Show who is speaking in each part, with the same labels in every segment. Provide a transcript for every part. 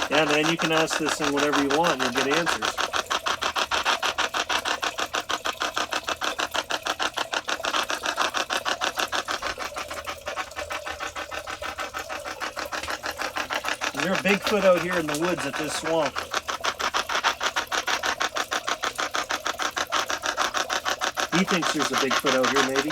Speaker 1: Yeah, man, you can ask this thing whatever you want and you'll get answers. Is there a Bigfoot out here in the woods at this swamp? He thinks there's a Bigfoot out here, maybe.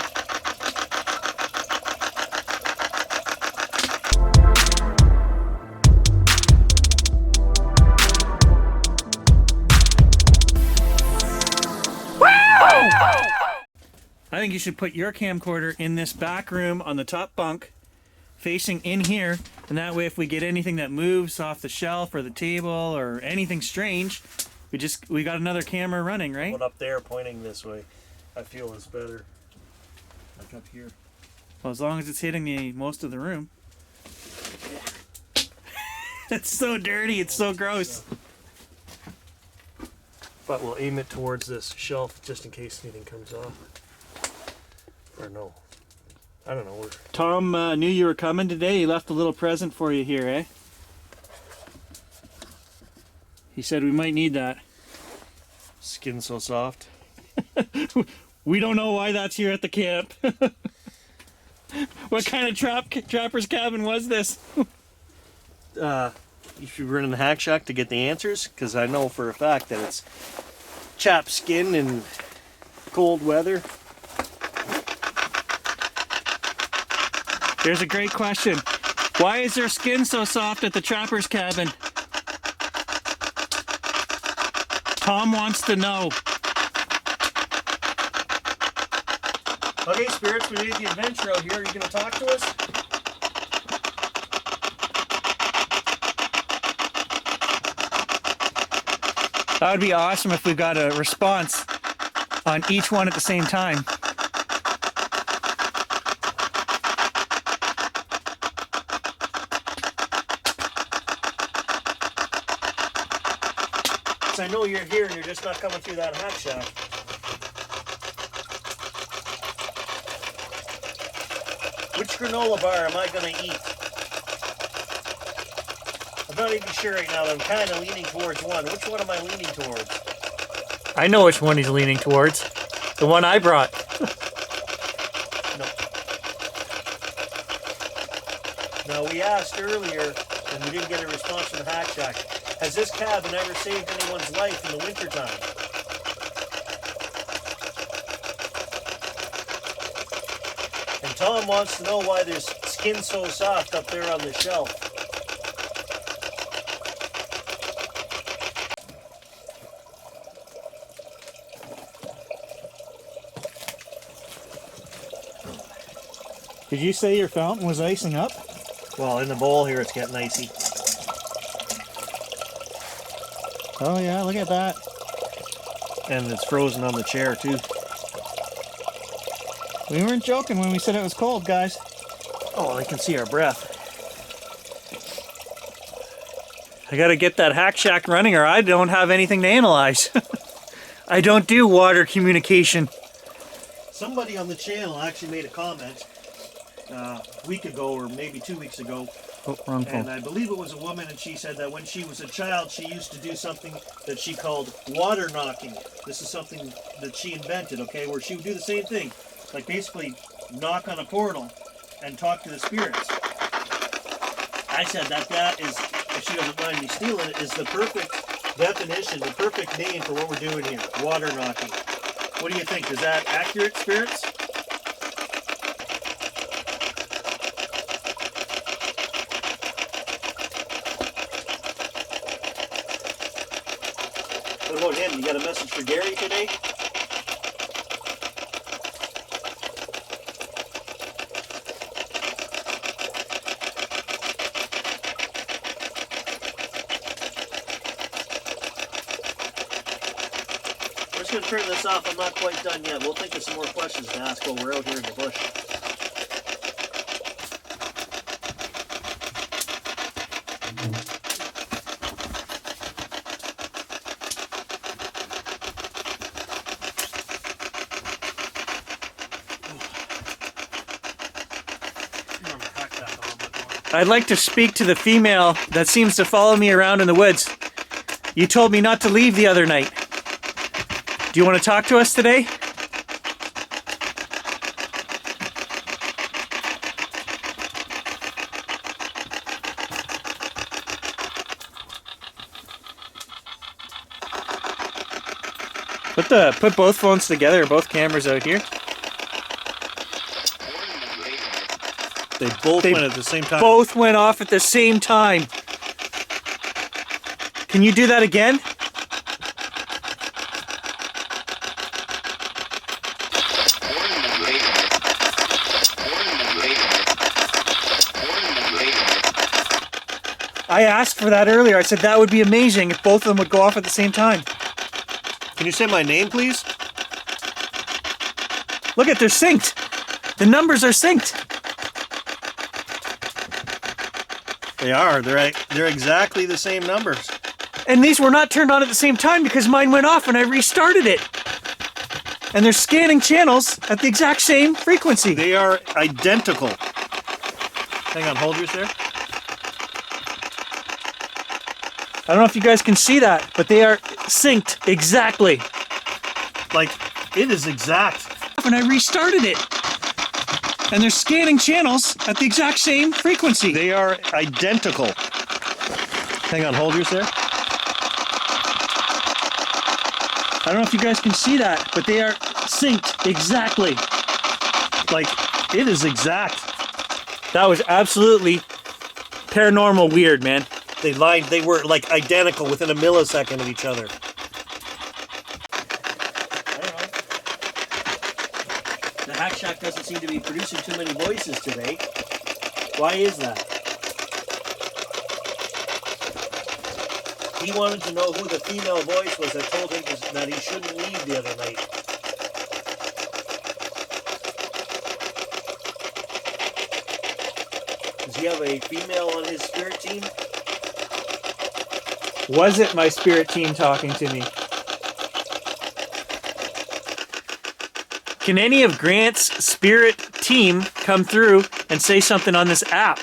Speaker 1: I think you should put your camcorder in this back room on the top bunk, facing in here, and that way if we get anything that moves off the shelf or the table or anything strange, we got another camera running, right? One up there pointing this way. I feel is better. Like up here. Well, as long as it's hitting the most of the room. It's so dirty, it's so gross. But we'll aim it towards this shelf just in case anything comes off. Or no. I don't know. Tom knew you were coming today. He left a little present for you here, eh? He said we might need that. Skin so soft. We don't know why that's here at the camp. What kind of trapper's cabin was this? You should run in the hack shack to get the answers, because I know for a fact that it's chapped skin in cold weather. Here's a great question. Why is their skin so soft at the trapper's cabin? Tom wants to know. Okay, spirits, we made the adventure out here. Are you going to talk to us? That would be awesome if we got a response on each one at the same time. I know you're here and you're just not coming through that hack shack. Which granola bar am I going to eat? I'm not even sure right now. I'm kind of leaning towards one. Which one am I leaning towards? I know which one he's leaning towards. The one I brought. No. Now, we asked earlier and we didn't get a response from the hack shack. Has this cabin ever saved anyone's life in the wintertime? And Tom wants to know why there's skin so soft up there on the shelf. Did you say your fountain was icing up? Well, in the bowl here it's getting icy. Oh yeah, look at that. And it's frozen on the chair too. We weren't joking when we said it was cold, guys. Oh, I can see our breath. I gotta get that hack shack running or I don't have anything to analyze. I don't do water communication. Somebody on the channel actually made a comment a week ago or maybe 2 weeks ago. Oh, wrong phone. And I believe it was a woman, and she said that when she was a child, she used to do something that she called water knocking. This is something that she invented, okay, where she would do the same thing, like basically knock on a portal and talk to the spirits. I said that is, if she doesn't mind me stealing it, is the perfect definition, the perfect name for what we're doing here, water knocking. What do you think? Is that accurate, spirits? What about him? You got a message for Gary today? We're just going to turn this off. I'm not quite done yet. We'll think of some more questions to ask while we're out here in the bush. I'd like to speak to the female that seems to follow me around in the woods. You told me not to leave the other night. Do you want to talk to us today? Put both phones together, both cameras out here.
Speaker 2: They both went at the same time.
Speaker 1: Both went off at the same time. Can you do that again? I asked for that earlier. I said that would be amazing if both of them would go off at the same time.
Speaker 2: Can you say my name, please?
Speaker 1: Look at, they're synced. The numbers are synced.
Speaker 2: They are. They're exactly the same numbers.
Speaker 1: And these were not turned on at the same time because mine went off and I restarted it. And they're scanning channels at the exact same frequency.
Speaker 2: They are identical. Hang on, hold yours there.
Speaker 1: I don't know if you guys can see that, but they are synced exactly.
Speaker 2: Like, it is exact.
Speaker 1: And I restarted it. And they're scanning channels at the exact same frequency.
Speaker 2: They are identical. Hang on, hold yours there.
Speaker 1: I don't know if you guys can see that, but they are synced exactly.
Speaker 2: Like, it is exact.
Speaker 1: That was absolutely paranormal weird, man.
Speaker 2: They were like identical within a millisecond of each other.
Speaker 3: The Hack Shack doesn't seem to be producing too many voices today. Why is that? He wanted to know who the female voice was that told him that he shouldn't leave the other night. Does he have a female on his spirit team?
Speaker 1: Was it my spirit team talking to me? Can any of Grant's spirit team come through and say something on this app?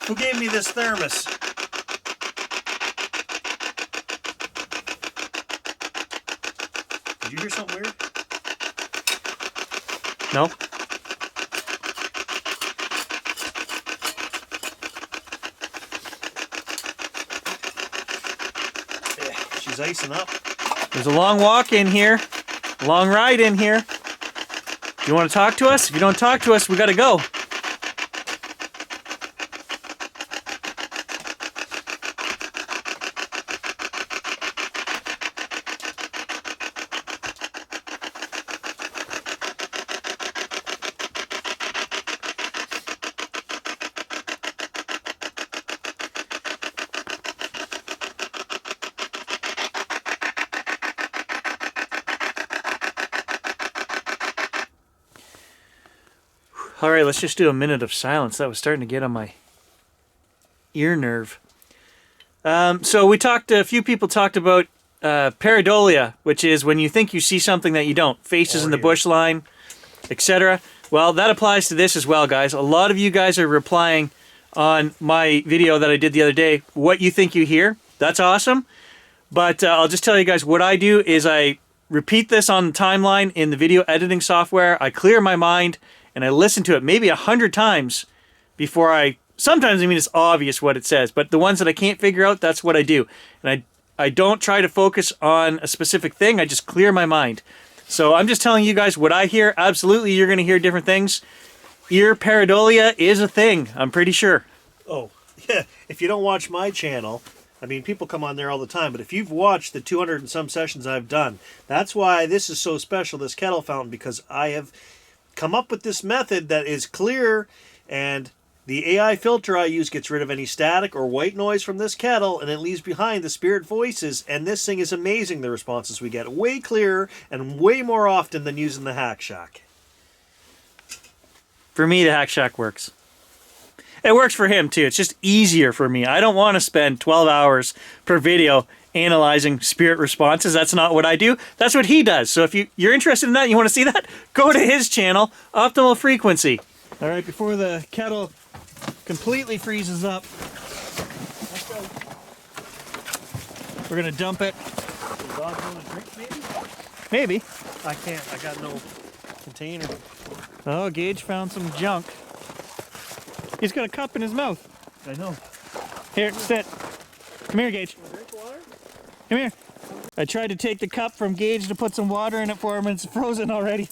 Speaker 2: Who gave me this thermos? Did you hear something weird?
Speaker 1: No?
Speaker 2: Yeah, she's icing up.
Speaker 1: There's a long walk in here. A long ride in here. Do you want to talk to us? If you don't talk to us, we gotta go. All right, let's just do a minute of silence. That was starting to get on my ear nerve. So we talked, a few people talked about pareidolia, which is when you think you see something that you don't. Faces in the bush line, etc. Well, that applies to this as well, guys. A lot of you guys are replying on my video that I did the other day, what you think you hear. That's awesome. But I'll just tell you guys, what I do is I repeat this on the timeline in the video editing software. I clear my mind and I listen to it maybe 100 times before sometimes, I mean, it's obvious what it says, but the ones that I can't figure out, that's what I do. And I don't try to focus on a specific thing. I just clear my mind. So I'm just telling you guys what I hear. Absolutely, you're going to hear different things. Ear pareidolia is a thing, I'm pretty sure.
Speaker 2: Oh, yeah. If you don't watch my channel, I mean, people come on there all the time, but if you've watched the 200 and some sessions I've done, that's why this is so special, this kettle fountain, because I have come up with this method that is clear, and the AI filter I use gets rid of any static or white noise from this kettle, and it leaves behind the spirit voices, and this thing is amazing, the responses we get. Way clearer and way more often than using the Hack Shack.
Speaker 1: For me, the Hack Shack works. It works for him too. It's just easier for me. I don't want to spend 12 hours per video analyzing spirit responses. That's not what I do. That's what he does. So if you're interested in that, you want to see that, go to his channel, Optimal Frequency. All right, before the kettle completely freezes up, we're gonna dump it.
Speaker 2: The dog want to drink maybe?
Speaker 1: Maybe.
Speaker 2: I can't. I got no container.
Speaker 1: Oh, Gage found some junk. He's got a cup in his mouth.
Speaker 2: I know.
Speaker 1: Here, sit. Come here, Gage.
Speaker 2: Drink water?
Speaker 1: Come here. I tried to take the cup from Gage to put some water in it for him, and it's frozen already.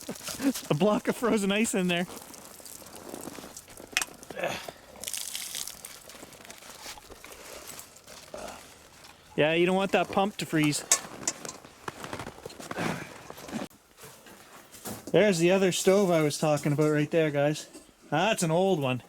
Speaker 1: A block of frozen ice in there. Yeah, you don't want that pump to freeze. There's the other stove I was talking about right there, guys. That's an old one.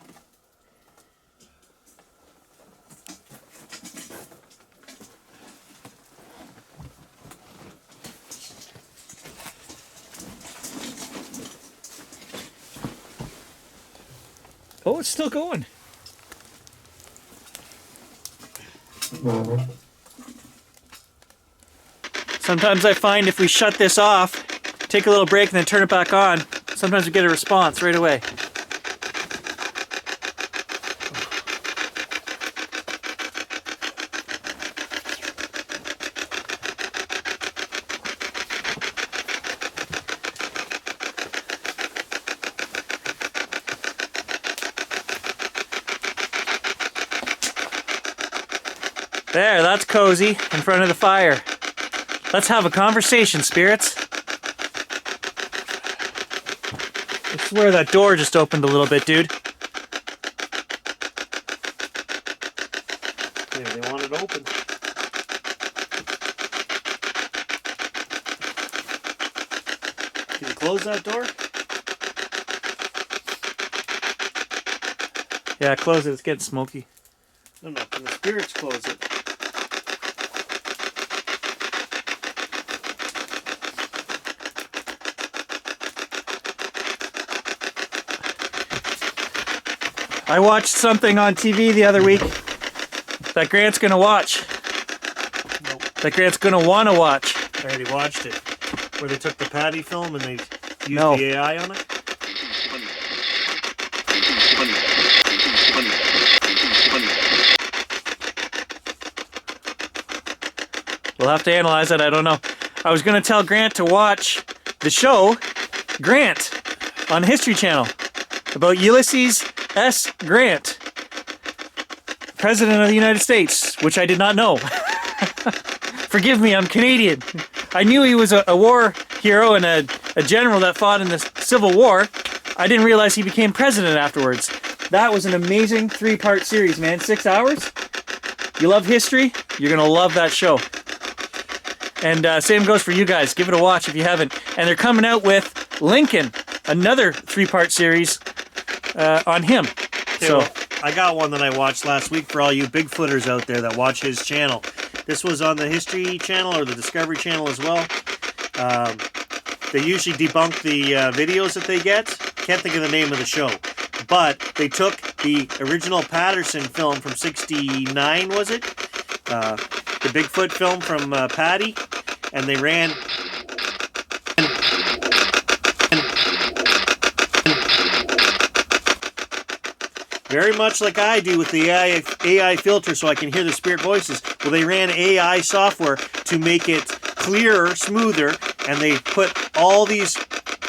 Speaker 1: Oh, it's still going. Sometimes I find if we shut this off, take a little break and then turn it back on, sometimes we get a response right away. There, that's cozy in front of the fire. Let's have a conversation, spirits. I swear that door just opened a little bit, dude.
Speaker 2: Yeah, they want it open. Can you close that door?
Speaker 1: Yeah, close it. It's getting smoky.
Speaker 2: No, can the spirits close it?
Speaker 1: I watched something on TV the other week that Grant's gonna watch.
Speaker 2: Nope.
Speaker 1: That Grant's gonna wanna watch.
Speaker 2: I already watched it. Where they took the Patty film and they used
Speaker 1: No.
Speaker 2: the AI on it.
Speaker 1: We'll have to analyze it. I don't know. I was gonna tell Grant to watch the show Grant on History Channel about Ulysses S. Grant, President of the United States, which I did not know. Forgive me, I'm Canadian. I knew he was a war hero and a general that fought in the Civil War. I didn't realize he became president afterwards. That was an amazing 3-part series, man. 6 hours? You love history? You're gonna love that show. And same goes for you guys. Give it a watch if you haven't. And they're coming out with Lincoln, another 3-part series on him.
Speaker 2: Okay,
Speaker 1: So
Speaker 2: well, I got one that I watched last week for all you Bigfooters out there that watch his channel. This was on the History Channel or the Discovery Channel as well. They usually debunk the videos that they get. Can't think of the name of the show. But they took the original Patterson film from '69, was it? The Bigfoot film from Patty. And they ran... Very much like I do with the AI filter so I can hear the spirit voices. Well, they ran AI software to make it clearer, smoother, and they put all these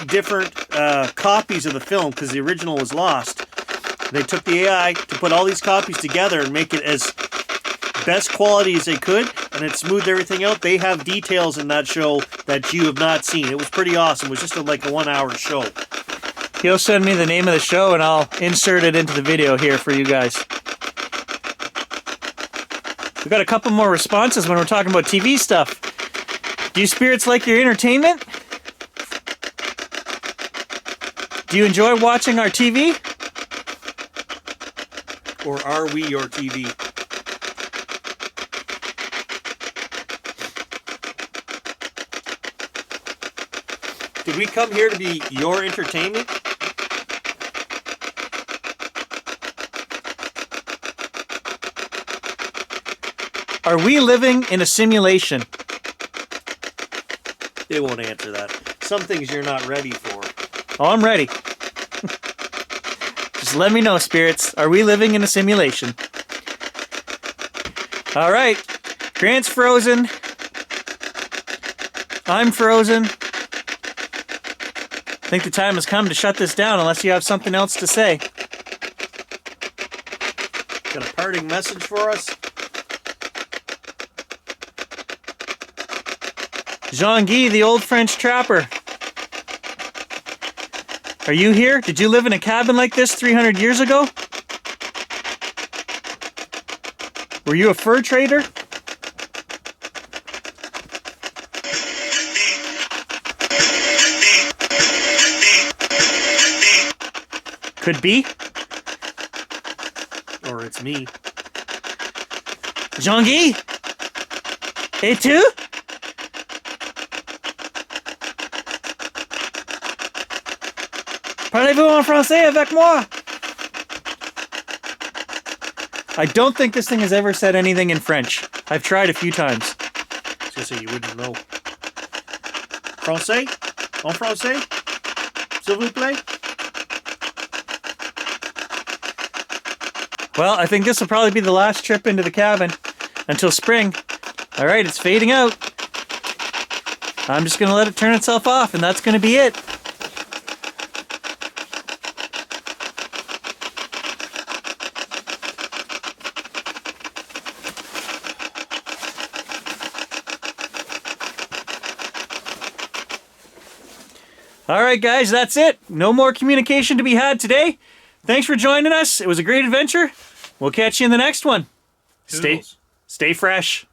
Speaker 2: different copies of the film because the original was lost. They took the AI to put all these copies together and make it as best quality as they could, and it smoothed everything out. They have details in that show that you have not seen. It was pretty awesome. It was just like a 1-hour show.
Speaker 1: he'll send me the name of the show and I'll insert it into the video here for you guys. We got a couple more responses when we're talking about TV stuff. Do you spirits like your entertainment? Do you enjoy watching our TV?
Speaker 2: Or are we your TV? Did we come here to be your entertainment?
Speaker 1: Are we living in a simulation?
Speaker 2: It won't answer that. Some things you're not ready for.
Speaker 1: Oh, I'm ready. Just let me know, spirits. Are we living in a simulation? All right. Grant's frozen. I'm frozen. I think the time has come to shut this down unless you have something else to say.
Speaker 2: Got a parting message for us?
Speaker 1: Jean-Guy, the old French trapper. Are you here? Did you live in a cabin like this 300 years ago? Were you a fur trader? Could be.
Speaker 2: Or it's me.
Speaker 1: Jean-Guy? Et tu? Parlez-vous en français avec moi? I don't think this thing has ever said anything in French. I've tried a few times.
Speaker 2: I was gonna say you wouldn't know. Français? En français? S'il vous plaît?
Speaker 1: Well, I think this will probably be the last trip into the cabin until spring. All right, it's fading out. I'm just going to let it turn itself off, and that's going to be it. All right, guys, that's it. No more communication to be had today. Thanks for joining us. It was a great adventure. We'll catch you in the next one.
Speaker 2: Toodles.
Speaker 1: Stay fresh.